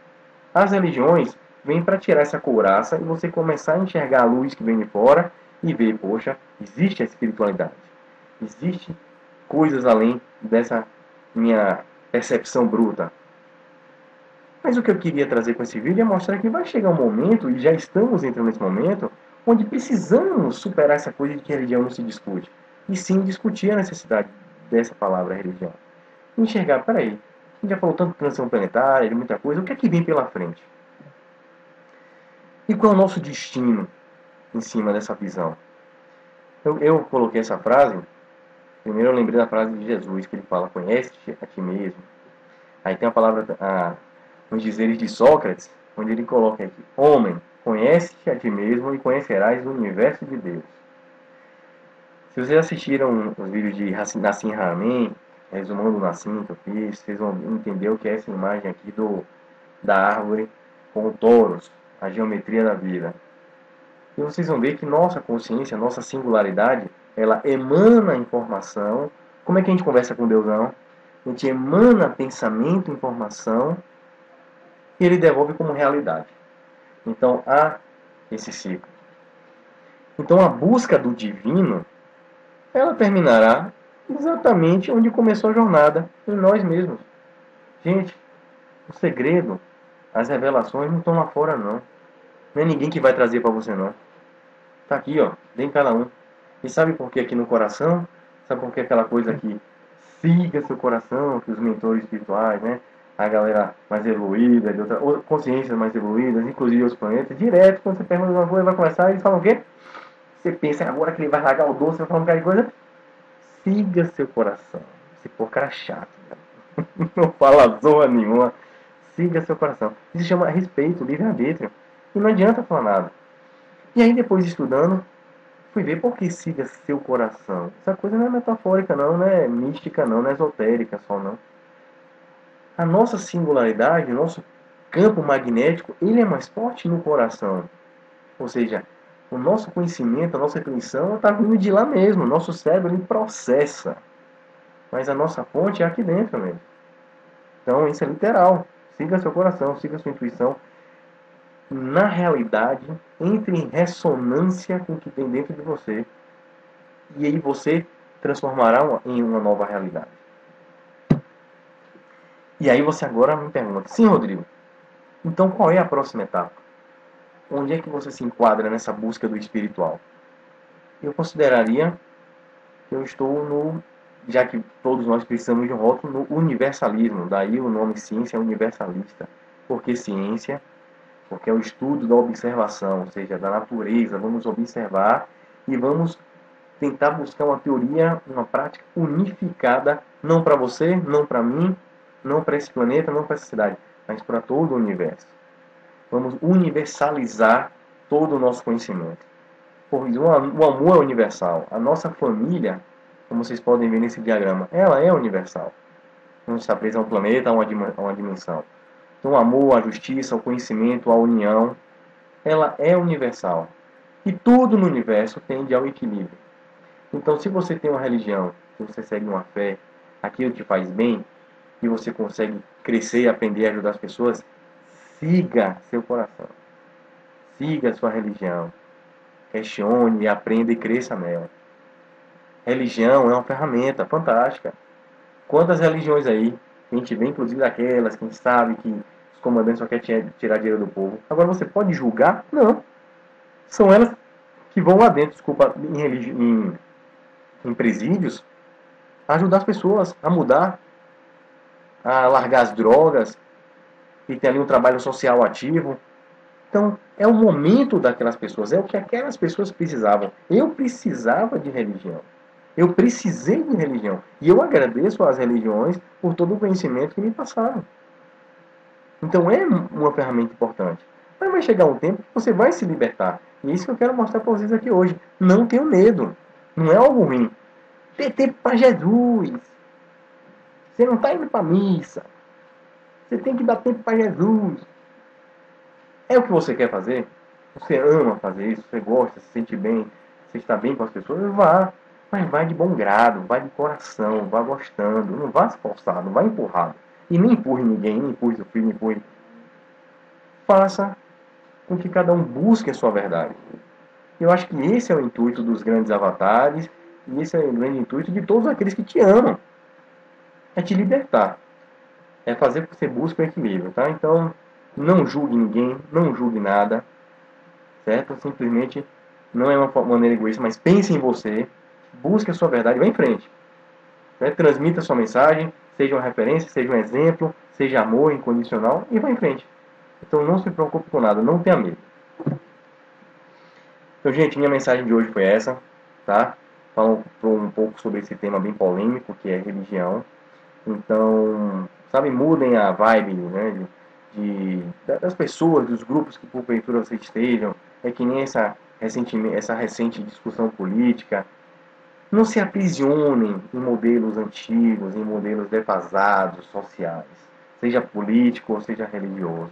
As religiões vêm para tirar essa couraça e você começar a enxergar a luz que vem de fora e ver, poxa, existe a espiritualidade. Existe coisas além dessa minha percepção bruta. Mas o que eu queria trazer com esse vídeo é mostrar que vai chegar um momento, e já estamos entrando nesse momento, onde precisamos superar essa coisa de que a religião não se discute. E sim discutir a necessidade dessa palavra religião. E enxergar, peraí, a gente já falou tanto de transição planetária, de muita coisa, o que é que vem pela frente? E qual é o nosso destino em cima dessa visão? Eu coloquei essa frase, primeiro eu lembrei da frase de Jesus, que ele fala, conhece-te a ti mesmo. Aí tem a palavra, nos dizeres de Sócrates, onde ele coloca aqui, homem, conhece-te a ti mesmo e conhecerás o universo de Deus. Se vocês assistiram os vídeos de Nassim Haramein, resumando o Nassim que eu fiz, vocês vão entender o que é essa imagem aqui da árvore com o touros, a geometria da vida. E vocês vão ver que nossa consciência, nossa singularidade, ela emana informação. Como é que a gente conversa com Deus, não? A gente emana pensamento, informação, e ele devolve como realidade. Então há esse ciclo. Então a busca do divino, ela terminará exatamente onde começou a jornada, em nós mesmos. Gente, o segredo, as revelações não estão lá fora não. Não é ninguém que vai trazer para você não. Está aqui, ó, dentro de cada um. E sabe por que aqui no coração? Sabe por que aquela coisa aqui? Siga seu coração, que os mentores espirituais, né? A galera mais evoluída, de outras consciências mais evoluídas, inclusive os planetas, direto, quando você pergunta uma coisa, vai começar, eles falam o quê? Você pensa agora que ele vai largar o doce, vai falar um bocado de coisa? Siga seu coração. Esse pô, cara chato, né? Não fala zorra nenhuma. Siga seu coração. Isso se chama respeito, livre-arbítrio. E não adianta falar nada. E aí, depois estudando, fui ver por que siga seu coração. Essa coisa não é metafórica, não é mística, não é esotérica só, não. A nossa singularidade, o nosso campo magnético, ele é mais forte no coração. Ou seja, o nosso conhecimento, a nossa intuição está vindo de lá mesmo. O nosso cérebro ele processa. mas a nossa fonte é aqui dentro mesmo. Então isso é literal. Siga seu coração, siga sua intuição. Na realidade, entre em ressonância com o que tem dentro de você. E aí você transformará em uma nova realidade. E aí você agora me pergunta, sim, Rodrigo, então qual é a próxima etapa? Onde é que você se enquadra nessa busca do espiritual? Eu consideraria que eu estou no, já que todos nós precisamos de um rótulo, no universalismo. Daí o nome ciência é universalista. Por que ciência? Porque é o estudo da observação, ou seja, da natureza. Vamos observar e vamos tentar buscar uma teoria, uma prática unificada, não para você, não para mim, não para esse planeta, não para essa cidade, mas para todo o universo. Vamos universalizar todo o nosso conhecimento. Pois o amor é universal. A nossa família, como vocês podem ver nesse diagrama, ela é universal. Não está presa a um planeta, a uma dimensão. Então, o amor, a justiça, o conhecimento, a união, ela é universal. E tudo no universo tende ao equilíbrio. Então, se você tem uma religião, se você segue uma fé, aquilo te faz bem, e você consegue crescer, aprender a ajudar as pessoas, siga seu coração. Siga sua religião. Questione, aprenda e cresça nela. Religião é uma ferramenta fantástica. Quantas religiões aí, que a gente vê, inclusive daquelas, que a gente sabe que os comandantes só querem tirar dinheiro do povo. Agora você pode julgar? Não. São elas que vão lá dentro, desculpa, em presídios, a ajudar as pessoas a mudar, a largar as drogas, e ter ali um trabalho social ativo. Então, é o momento daquelas pessoas, é o que aquelas pessoas precisavam. Eu precisava de religião. Eu precisei de religião. E eu agradeço às religiões por todo o conhecimento que me passaram. Então, é uma ferramenta importante. Mas vai chegar um tempo que você vai se libertar. E é isso que eu quero mostrar para vocês aqui hoje. Não tenham medo. Não é algo ruim. Ter tempo para Jesus. Você não está indo para a missa. Você tem que dar tempo para Jesus. É o que você quer fazer? Você ama fazer isso? Você gosta, se sente bem? Você está bem com as pessoas? Vá. Mas vai de bom grado, vai de coração, vá gostando. Não vá se forçar, não vá empurrado. E nem empurre ninguém, nem empurre seu filho, nem empurre. Faça com que cada um busque a sua verdade. Eu acho que esse é o intuito dos grandes avatares, e esse é o grande intuito de todos aqueles que te amam. É te libertar. É fazer com que você busque o equilíbrio, tá? Então, não julgue ninguém, não julgue nada, certo? Simplesmente não é uma maneira egoísta, mas pense em você, busque a sua verdade, vá em frente. Né? Transmita a sua mensagem, seja uma referência, seja um exemplo, seja amor incondicional e vá em frente. Então não se preocupe com nada, não tenha medo. Então, gente, minha mensagem de hoje foi essa, tá? Falando um pouco sobre esse tema bem polêmico, que é religião. Então, sabe, mudem a vibe, né, das pessoas, dos grupos que porventura vocês estejam. É que nem essa recente discussão política. Não se aprisionem em modelos antigos, em modelos defasados, sociais, seja político ou seja religioso.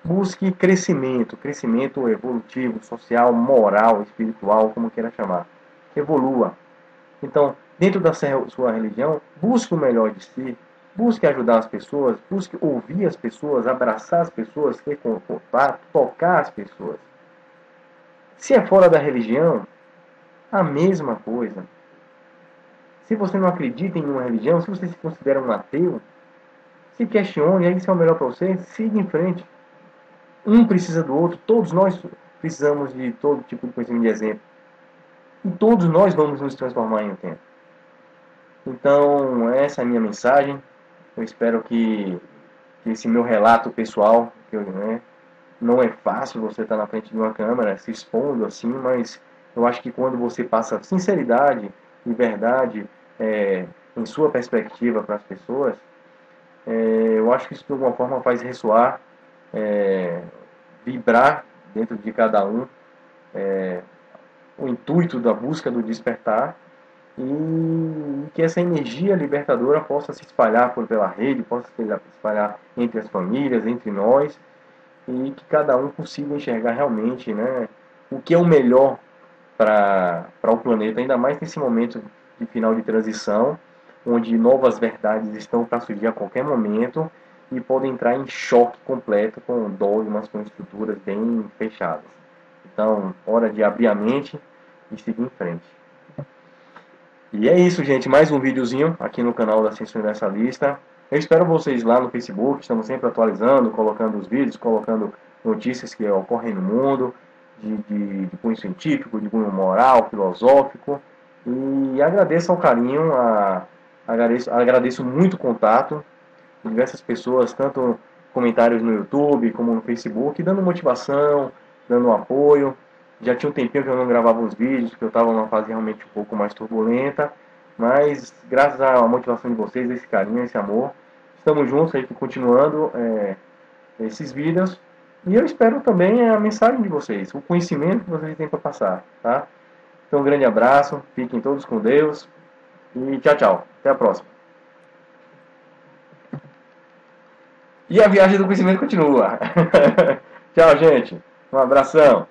Busque crescimento, crescimento evolutivo, social, moral, espiritual, como queira chamar. Evolua. Então, dentro da sua religião, busque o melhor de si, busque ajudar as pessoas, busque ouvir as pessoas, abraçar as pessoas, reconfortar, tocar as pessoas. Se é fora da religião, a mesma coisa. Se você não acredita em uma religião, se você se considera um ateu, se questione, aí se é o melhor para você, siga em frente. Um precisa do outro, todos nós precisamos de todo tipo de conhecimento de exemplo. E todos nós vamos nos transformar em um tempo. Então, essa é a minha mensagem. Eu espero que esse meu relato pessoal, né, não é fácil você estar na frente de uma câmera se expondo assim, mas eu acho que quando você passa sinceridade e verdade em sua perspectiva para as pessoas, eu acho que isso de alguma forma faz ressoar, vibrar dentro de cada um o intuito da busca do despertar e que essa energia libertadora possa se espalhar pela rede, possa se espalhar entre as famílias, entre nós, e que cada um consiga enxergar realmente, né, o que é o melhor para o planeta, ainda mais nesse momento de final de transição, onde novas verdades estão para surgir a qualquer momento e podem entrar em choque completo com dogmas, com estruturas bem fechadas. Então, hora de abrir a mente e seguir em frente. E é isso, gente. Mais um videozinho aqui no canal da Ciência Universalista. Eu espero vocês lá no Facebook. Estamos sempre atualizando, colocando os vídeos, colocando notícias que ocorrem no mundo, de cunho científico, de cunho moral, filosófico. E agradeço ao carinho, agradeço muito o contato de diversas pessoas, tanto comentários no YouTube como no Facebook, dando motivação, dando apoio. Já tinha um tempinho que eu não gravava os vídeos, que eu estava numa fase realmente um pouco mais turbulenta, mas graças à motivação de vocês, esse carinho, esse amor, estamos juntos aí continuando esses vídeos. E eu espero também a mensagem de vocês, o conhecimento que vocês têm para passar, tá? Então um grande abraço, fiquem todos com Deus e tchau, tchau. Até a próxima. E a viagem do conhecimento continua. Tchau, gente. Um abração.